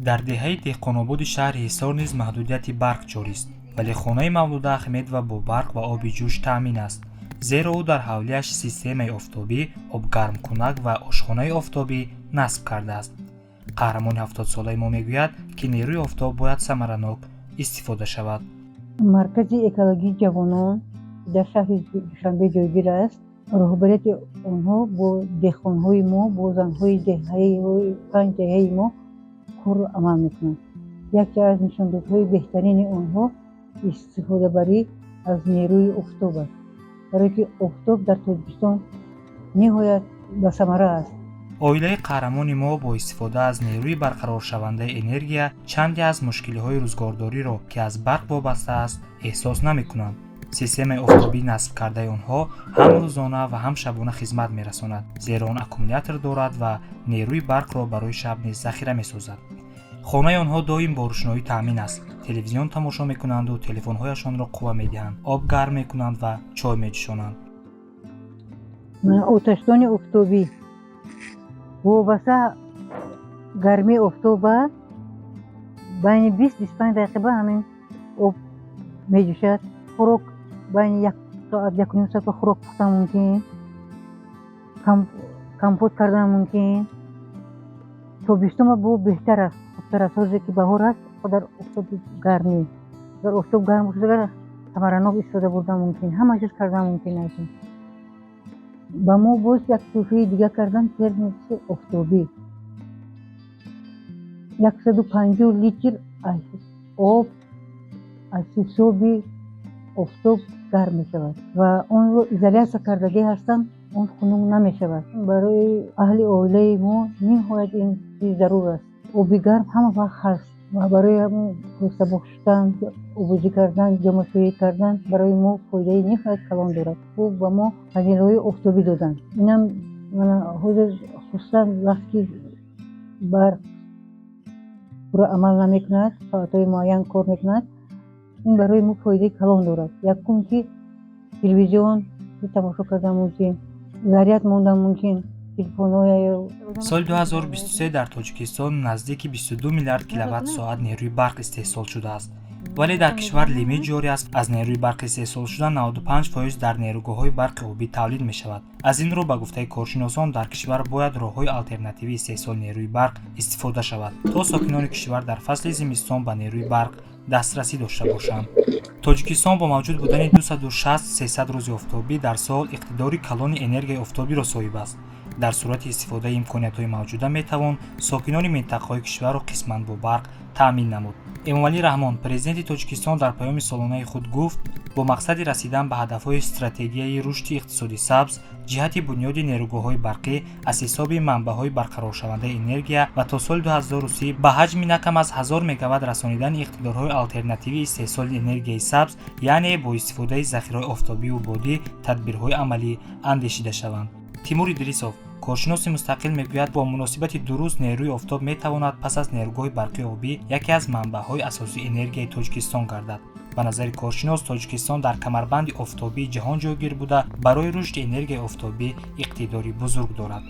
дар деҳаи деҳқонободи шаҳри ҳисор низ маҳдудияти барқ ҷорист, вале хонаи Мавлуда Ахмедова бо барқ ва оби ҷӯш таъмин аст, зеро ӯ дар ҳавлияш системаи офтобӣ, обгармкунак ва ошхонаи офтобӣ насб кардааст. қаҳрамони 70-солаи мо мегӯяд, ки нерӯи офтоб бояд самаранок истифода шавад. маркази экологии ҷавонон дар шаҳри душанбе ҷойгир аст. роҳбарияти онҳо бо деҳқонҳои мо, бо занҳои панҷ деҳаи мо корро амал мекунанд. яке аз нишондодҳои беҳтарини онҳо истифодабарӣ аз нерӯи офтоб аст, барое ки офтоб дар Тоҷикистон ниҳоят басамара аст. оилаи қаҳрамони мо бо истифода аз нерӯи барқароршавандаи энергия чанде аз мушкилиҳои рӯзгордориро, ки аз барқ вобаста аст, эҳсос намекунанд. системаи офтобӣ насб кардаи онҳо ҳам рӯзона ва ҳам шабона хизмат мерасонад, зеро он аккумулятор дорад ва нерӯи барқро барои шаб низ захира месозад. хонаи онҳо доим бо рӯшноӣ таъмин аст, телевизион тамошо мекунанду телефонҳояшонро қувва медиҳанд, об гарм мекунанд ва чой меҷӯшонанд. оташдони офтобӣ вобаста гармии офтоб аст, байни 20-25 дақиқа ба ҳамин об меҷӯшад. хӯрок байни 1 соат 1.5 соат ба хӯрок пухтан мумкин, компот кардан мумкин. тобистон бо беҳтар аст, хубтар аст. ҳозе ки баҳор аст, дар офтоби гармӣ, дар офтоб гарм бошад, самаранок истифода бурдан мумкин, ҳама чиз кардан мумкин аст. ба мо боз як тӯҳфаи дига кардан термоси офтобӣ 150 литр об аз ҳисоби офтоб гарм мешавад ва онро изолясия кардагӣ ҳастанд, он хунук намешавад. барои аҳли оилаи мо ниҳоят ин чиз зарур аст. оби гарм ҳама вақт ҳаст ва барои хӯрсабох шудан, обозӣ кардан, ҷомашӯӣ кардан барои мо фоидаи ниҳоят калон дорад. хуб ба мо панелҳои офтобӣ доданд. инам мана ҳозир хусусан вақти барқ пурра амал намекунад, соатҳои муайян кор мекунад, ин барои мо фоидаи калон дорад. якум ки телевизион тамошо кардан мумкин, заряд мондан мумкин. соли 2023 дар Тоҷикистон наздики 22 миллиард киловатт-соат нерӯи барқ истеҳсол шудааст, вале дар кишвар лимит ҷорӣ аст. аз нерӯи барқи истеҳсолшуда 95% дар нерӯгоҳҳои барқи обӣ тавлид мешавад. аз ин рӯ ба гуфтаи коршиносон дар кишвар бояд роҳҳои алтернативии истеҳсоли нерӯи барқ истифода шавад, то сокинони кишвар дар фасли зимистон ба нерӯи барқ дастрасӣ дошта бошанд. тоҷикистон бо мавҷуд будани 260-300 рӯзи офтобӣ дар сол иқтидори калони энергияи офтобиро соҳиб аст. дар сурати истифодаи имкониятҳои мавҷуда метавон сокинони минтақаҳои кишварро қисман бо барқ таъмин намуд. эмомалӣ раҳмон, президенти Тоҷикистон, дар паёми солонаи худ гуфт: бо мақсади расидан ба ҳадафҳои стратегияи рушди иқтисоди сабз, ҷиҳати бунёди нерӯгоҳҳои барқӣ аз ҳисоби манбаъҳои барқароршавандаи энергия ва то соли 2030 ба ҳаҷми накам аз 1000 мегаватт расонидани иқтидорҳои алтернативии истеҳсоли энергияи сабз, яъне бо истифодаи захираҳои офтобиву бодӣ тадбирҳои амалӣ андешида шаванд. тимур идрисов, коршиноси мустақил, мегӯяд бо муносибати дуруст нерӯи офтоб метавонад пас аз нерӯгоҳи барқи обӣ яке аз манбаъҳои асосии энергияи Тоҷикистон гардад. ба назари коршинос, Тоҷикистон дар камарбанди офтобии ҷаҳон ҷойгир буда барои рушди энергияи офтобӣ иқтидори бузург дорад.